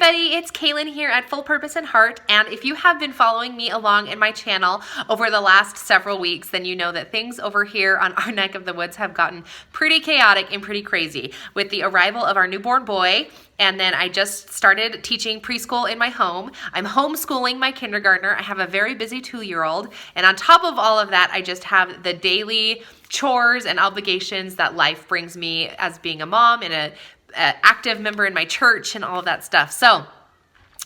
everybody, it's Kaylin here at Full Purpose and Heart, and if you have been following me along in my channel over the last several weeks, then you know that things over here on our neck of the woods have gotten pretty chaotic and pretty crazy with the arrival of our newborn boy. And then I just started teaching preschool in my home. I'm homeschooling my kindergartner. I have a very busy 2-year-old. And on top of all of that, I just have the daily chores and obligations that life brings me as being a mom and an active member in my church and all of that stuff. So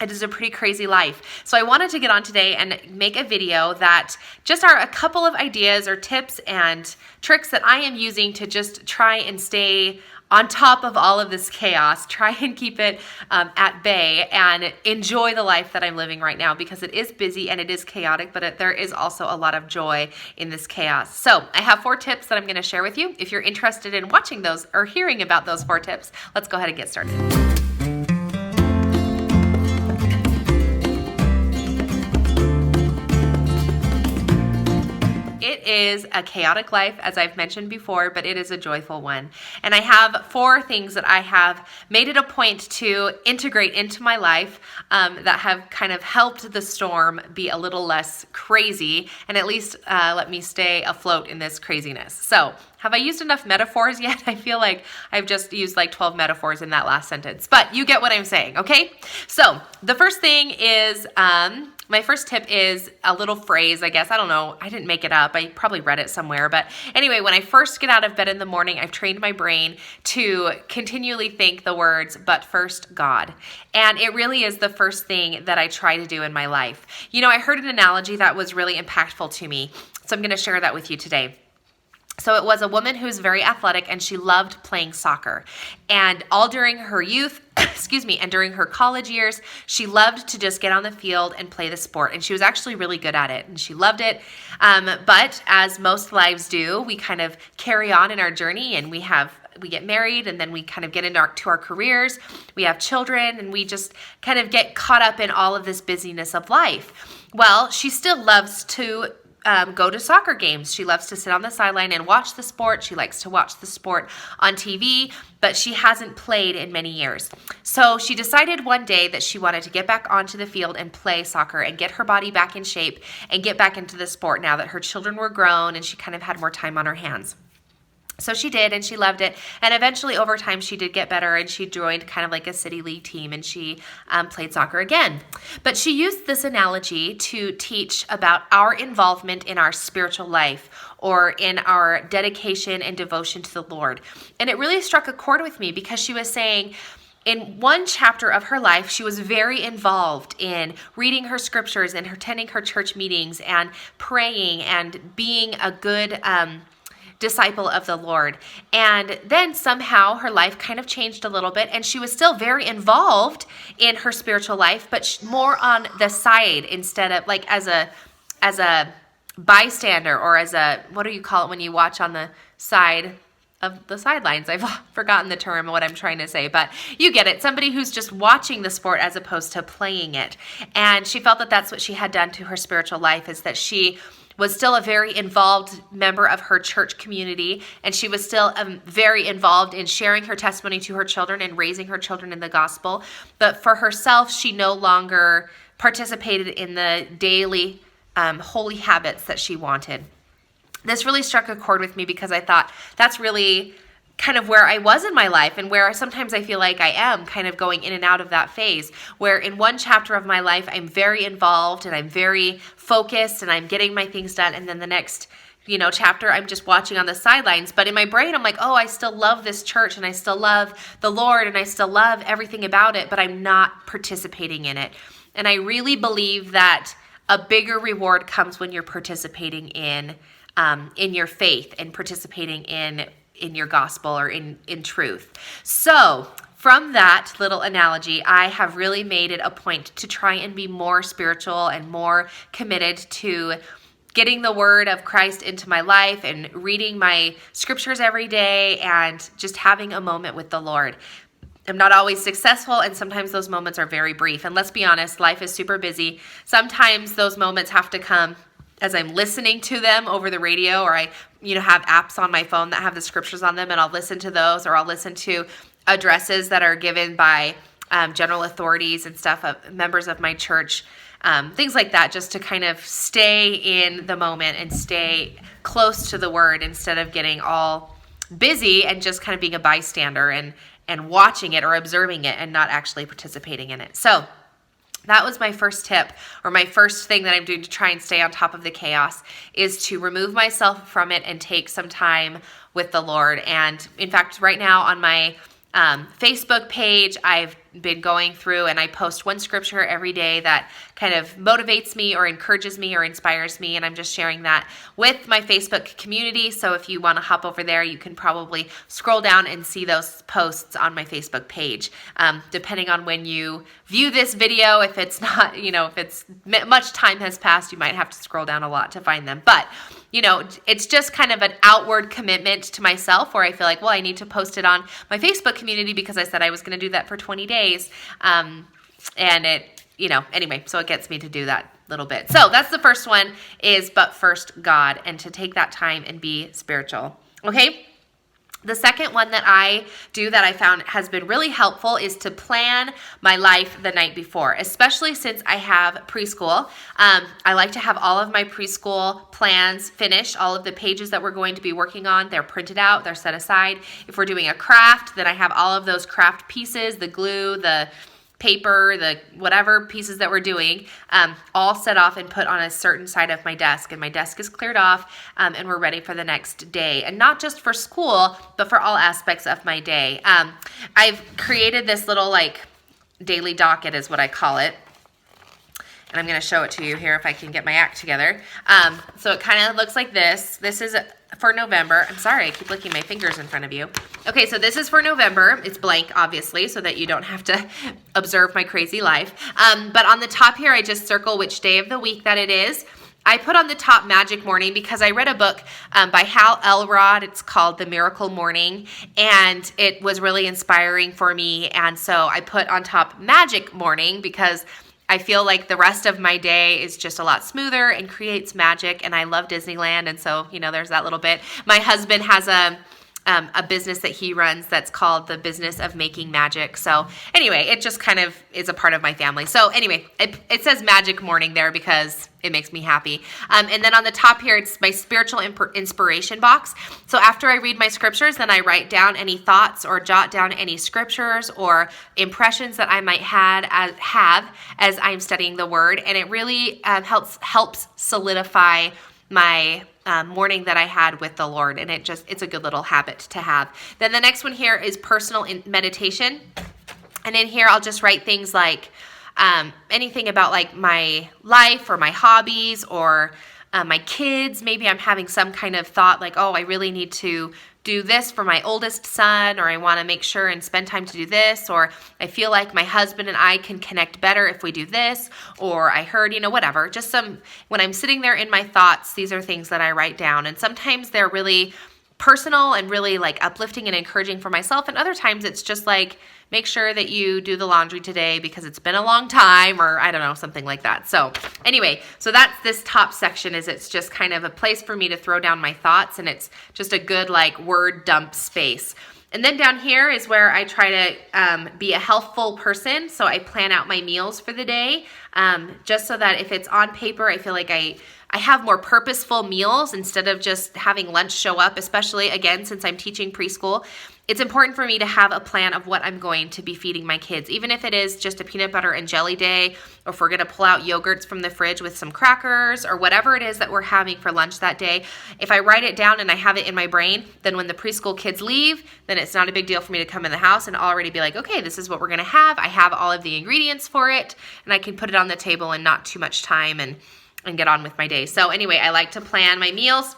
it is a pretty crazy life. So I wanted to get on today and make a video that just are a couple of ideas or tips and tricks that I am using to just try and stay on top of all of this chaos, try and keep it at bay and enjoy the life that I'm living right now, because it is busy and it is chaotic, but there is also a lot of joy in this chaos. So I have 4 tips that I'm going to share with you. If you're interested in watching those or hearing about those 4 tips, let's go ahead and get started. It is a chaotic life, as I've mentioned before, but it is a joyful one. And I have 4 things that I have made it a point to integrate into my life that have kind of helped the storm be a little less crazy and at least let me stay afloat in this craziness. So, have I used enough metaphors yet? I feel like I've just used like 12 metaphors in that last sentence, but you get what I'm saying, okay? So the first thing is, my first tip is a little phrase, I guess. I don't know. I didn't make it up. I probably read it somewhere. But anyway, when I first get out of bed in the morning, I've trained my brain to continually think the words, but first God. And it really is the first thing that I try to do in my life. You know, I heard an analogy that was really impactful to me. So I'm going to share that with you today. So it was a woman who's very athletic and she loved playing soccer. And all during her youth, and during her college years, she loved to just get on the field and play the sport. And she was actually really good at it and she loved it. But as most lives do, we kind of carry on in our journey and we get married and then we kind of get into our careers. We have children and we just kind of get caught up in all of this busyness of life. Well, she still loves to go to soccer games. She loves to sit on the sideline and watch the sport. She likes to watch the sport on TV, but she hasn't played in many years. So she decided one day that she wanted to get back onto the field and play soccer and get her body back in shape and get back into the sport now that her children were grown and she kind of had more time on her hands. So she did, and she loved it. And eventually, over time, she did get better, and she joined kind of like a city league team, and she played soccer again. But she used this analogy to teach about our involvement in our spiritual life or in our dedication and devotion to the Lord. And it really struck a chord with me because she was saying, in one chapter of her life, she was very involved in reading her scriptures and attending her church meetings and praying and being a good disciple of the Lord. And then somehow her life kind of changed a little bit and she was still very involved in her spiritual life, but more on the side instead of like as a bystander or as a, what do you call it when you watch on the side of the sidelines? I've forgotten the term of what I'm trying to say, but you get it. Somebody who's just watching the sport as opposed to playing it. And she felt that that's what she had done to her spiritual life, is that she was still a very involved member of her church community, and she was still very involved in sharing her testimony to her children and raising her children in the gospel. But for herself, she no longer participated in the daily holy habits that she wanted. This really struck a chord with me because I thought that's really kind of where I was in my life and where sometimes I feel like I am kind of going in and out of that phase, where in one chapter of my life, I'm very involved and I'm very focused and I'm getting my things done. And then the next, chapter, I'm just watching on the sidelines. But in my brain, I'm like, oh, I still love this church and I still love the Lord and I still love everything about it, but I'm not participating in it. And I really believe that a bigger reward comes when you're participating in your faith and participating in your gospel or in truth. So from that little analogy, I have really made it a point to try and be more spiritual and more committed to getting the word of Christ into my life and reading my scriptures every day and just having a moment with the Lord. I'm not always successful, and sometimes those moments are very brief. And let's be honest, life is super busy. Sometimes those moments have to come as I'm listening to them over the radio, or I have apps on my phone that have the scriptures on them, and I'll listen to those, or I'll listen to addresses that are given by general authorities and stuff, members of my church, things like that, just to kind of stay in the moment and stay close to the word instead of getting all busy and just kind of being a bystander and watching it or observing it and not actually participating in it. So that was my first tip, or my first thing that I'm doing to try and stay on top of the chaos, is to remove myself from it and take some time with the Lord. And in fact, right now on my Facebook page, I've been going through and I post one scripture every day that kind of motivates me or encourages me or inspires me, and I'm just sharing that with my Facebook community. So if you want to hop over there, you can probably scroll down and see those posts on my Facebook page. Depending on when you view this video, if it's not, if it's much time has passed, you might have to scroll down a lot to find them. But it's just kind of an outward commitment to myself where I feel like, well, I need to post it on my Facebook community because I said I was going to do that for 20 days. And it, anyway, so it gets me to do that little bit. So that's the first one, is but first God, and to take that time and be spiritual. Okay. The second one that I do that I found has been really helpful is to plan my life the night before, especially since I have preschool. I like to have all of my preschool plans finished, all of the pages that we're going to be working on, they're printed out, they're set aside. If we're doing a craft, then I have all of those craft pieces, the glue, the paper, the whatever pieces that we're doing, all set off and put on a certain side of my desk. And my desk is cleared off, and we're ready for the next day. And not just for school, but for all aspects of my day. I've created this little daily docket is what I call it. And I'm going to show it to you here if I can get my act together. So it kind of looks like this. This is for November. I'm sorry, I keep licking my fingers in front of you. Okay, so this is for November. It's blank, obviously, so that you don't have to observe my crazy life. But on the top here, I just circle which day of the week that it is. I put on the top Magic Morning because I read a book by Hal Elrod. It's called The Miracle Morning, and it was really inspiring for me. And so I put on top Magic Morning because I feel like the rest of my day is just a lot smoother and creates magic, and I love Disneyland, and so, there's that little bit. My husband has a business that he runs that's called The Business of Making Magic. So anyway, it just kind of is a part of my family. So anyway, it says Magic Morning there because it makes me happy. And then on the top here, it's my spiritual inspiration box. So after I read my scriptures, then I write down any thoughts or jot down any scriptures or impressions that I might have as I'm studying the word. And it really helps solidify my morning that I had with the Lord, and it's a good little habit to have. Then the next one here is personal meditation, and in here I'll just write things like anything about my life or my hobbies or my kids. Maybe I'm having some kind of thought like, oh, I really need to do this for my oldest son, or I want to make sure and spend time to do this, or I feel like my husband and I can connect better if we do this, or I heard, whatever. Just when I'm sitting there in my thoughts, these are things that I write down, and sometimes they're really personal and really uplifting and encouraging for myself, and other times it's just make sure that you do the laundry today because it's been a long time, or I don't know, something like that. So anyway, so that's this top section, is it's just kind of a place for me to throw down my thoughts, and it's just a good word dump space. And then down here is where I try to be a healthful person. So I plan out my meals for the day, just so that if it's on paper, I feel like I have more purposeful meals instead of just having lunch show up, especially, again, since I'm teaching preschool. It's important for me to have a plan of what I'm going to be feeding my kids, even if it is just a peanut butter and jelly day, or if we're going to pull out yogurts from the fridge with some crackers, or whatever it is that we're having for lunch that day. If I write it down and I have it in my brain, then when the preschool kids leave, then it's not a big deal for me to come in the house and already be like, okay, this is what we're going to have. I have all of the ingredients for it, and I can put it on the table in not too much time and get on with my day. So anyway, I like to plan my meals.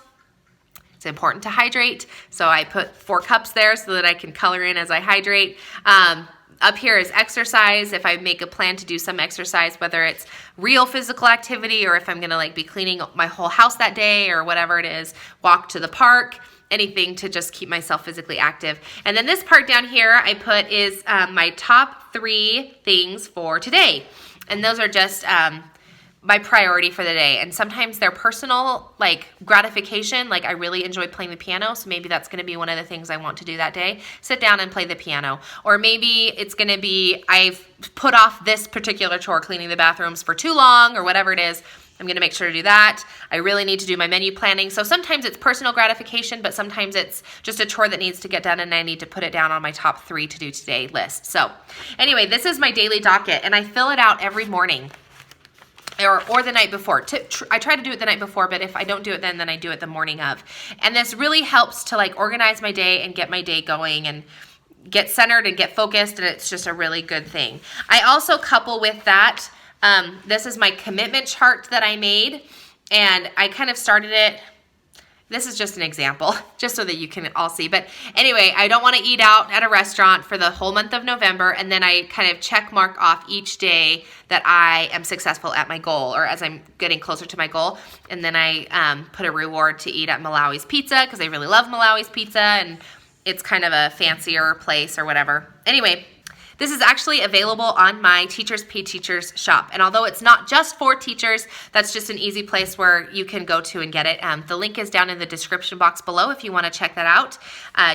It's important to hydrate, so I put 4 cups there so that I can color in as I hydrate. Up here is exercise. If I make a plan to do some exercise, whether it's real physical activity or if I'm gonna be cleaning my whole house that day or whatever it is, walk to the park, anything to just keep myself physically active. And then this part down here I put is my top 3 things for today. And those are just my priority for the day. And sometimes they're personal, like gratification. Like I really enjoy playing the piano, so maybe that's going to be one of the things I want to do that day. Sit down and play the piano. Or maybe it's going to be I've put off this particular chore, cleaning the bathrooms, for too long, or whatever it is. I'm going to make sure to do that. I really need to do my menu planning. So sometimes it's personal gratification, but sometimes it's just a chore that needs to get done, and I need to put it down on my top 3 to do today list. So anyway, this is my daily docket, and I fill it out every morning. Or the night before. I try to do it the night before, but if I don't do it then I do it the morning of. And this really helps to like organize my day and get my day going and get centered and get focused, and it's just a really good thing. I also couple with that, this is my commitment chart that I made, and I kind of started it. This is just an example, just so that you can all see. But anyway, I don't want to eat out at a restaurant for the whole month of November, and then I kind of check mark off each day that I am successful at my goal, or as I'm getting closer to my goal. And then I put a reward to eat at Malawi's Pizza, because I really love Malawi's Pizza, and it's kind of a fancier place or whatever. Anyway, this is actually available on my Teachers Pay Teachers shop. And although it's not just for teachers, that's just an easy place where you can go to and get it. The link is down in the description box below if you want to check that out.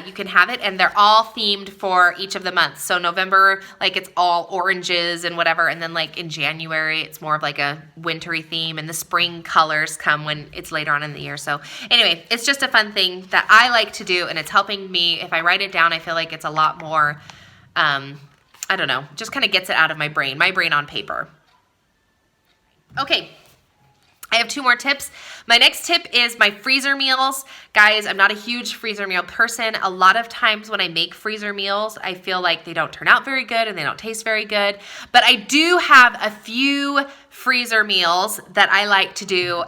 You can have it, and they're all themed for each of the months. So November, like it's all oranges and whatever. And then like in January, it's more of like a wintry theme, and the spring colors come when it's later on in the year. So anyway, it's just a fun thing that I like to do, and it's helping me. If I write it down, I feel like it's a lot more, I don't know, just kind of gets it out of my brain on paper. Okay, I have 2 more tips. My next tip is my freezer meals. Guys, I'm not a huge freezer meal person. A lot of times when I make freezer meals, I feel like they don't turn out very good and they don't taste very good. But I do have a few freezer meals that I like to do.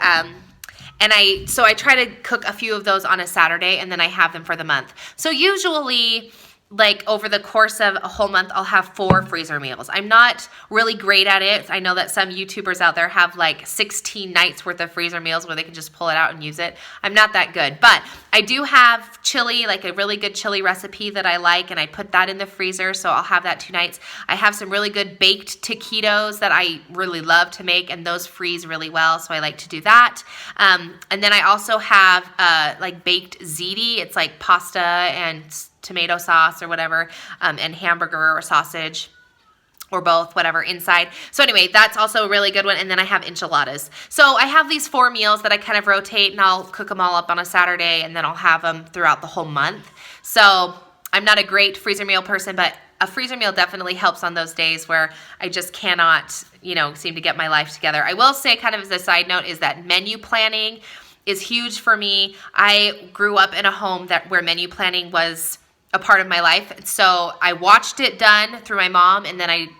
So I try to cook a few of those on a Saturday, and then I have them for the month. So usually, like over the course of a whole month, I'll have 4 freezer meals. I'm not really great at it. I know that some YouTubers out there have like 16 nights worth of freezer meals where they can just pull it out and use it. I'm not that good, but I do have chili, like a really good chili recipe that I like, and I put that in the freezer, so I'll have that 2 nights. I have some really good baked taquitos that I really love to make, and those freeze really well, so I like to do that. And then I also have like baked ziti. It's like pasta and tomato sauce or whatever, and hamburger or sausage or both, whatever, inside. So anyway, that's also a really good one. And then I have enchiladas. So I have these 4 meals that I kind of rotate, and I'll cook them all up on a Saturday, and then I'll have them throughout the whole month. So I'm not a great freezer meal person, but a freezer meal definitely helps on those days where I just cannot, seem to get my life together. I will say, kind of as a side note, is that menu planning is huge for me. I grew up in a home where menu planning was a part of my life. So I watched it done through my mom, and then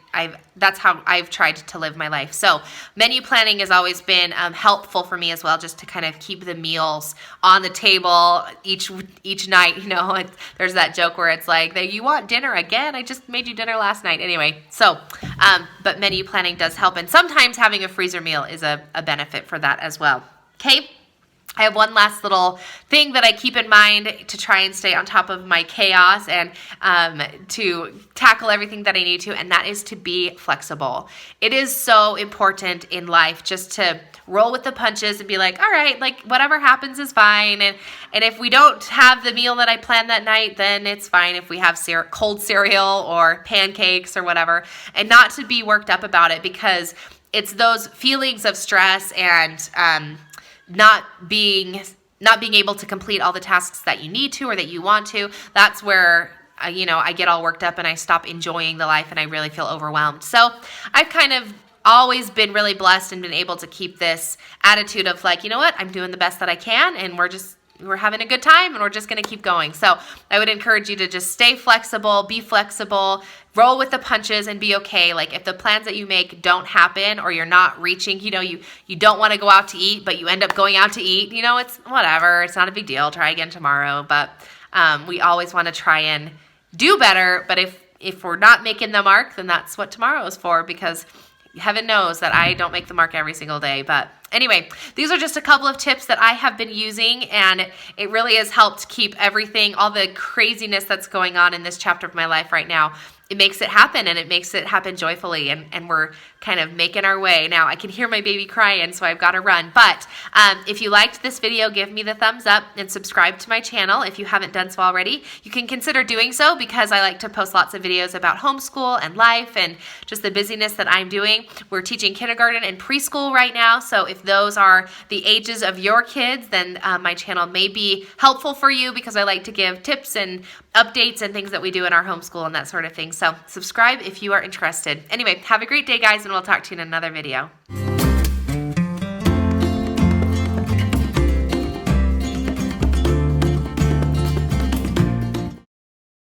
that's how I've tried to live my life. So menu planning has always been helpful for me as well, just to kind of keep the meals on the table each night. There's that joke where it's like, you want dinner again? I just made you dinner last night. Anyway, so, but menu planning does help. And sometimes having a freezer meal is a benefit for that as well. Okay. I have one last little thing that I keep in mind to try and stay on top of my chaos and to tackle everything that I need to, and that is to be flexible. It is so important in life just to roll with the punches and be like, all right, like whatever happens is fine. And if we don't have the meal that I planned that night, then it's fine if we have cold cereal or pancakes or whatever, and not to be worked up about it, because it's those feelings of stress and not being able to complete all the tasks that you need to or that you want to. That's where I get all worked up and I stop enjoying the life, and I really feel overwhelmed. So I've kind of always been really blessed and been able to keep this attitude of like, you know what, I'm doing the best that I can, and we're having a good time, and we're just going to keep going. So I would encourage you to just stay flexible, be flexible, roll with the punches, and be okay. Like if the plans that you make don't happen, or you're not reaching, you don't want to go out to eat, but you end up going out to eat, it's whatever. It's not a big deal. Try again tomorrow. But we always want to try and do better. But if we're not making the mark, then that's what tomorrow is for, because heaven knows that I don't make the mark every single day. But anyway, these are just a couple of tips that I have been using, and it really has helped keep everything, all the craziness that's going on in this chapter of my life right now, it makes it happen, and it makes it happen joyfully, and we're kind of making our way. Now, I can hear my baby crying, so I've got to run. But if you liked this video, give me the thumbs up and subscribe to my channel if you haven't done so already. You can consider doing so because I like to post lots of videos about homeschool and life and just the busyness that I'm doing. We're teaching kindergarten and preschool right now, so if those are the ages of your kids, then my channel may be helpful for you because I like to give tips and updates and things that we do in our homeschool and that sort of thing. So subscribe if you are interested. Anyway, have a great day, guys, and we'll talk to you in another video.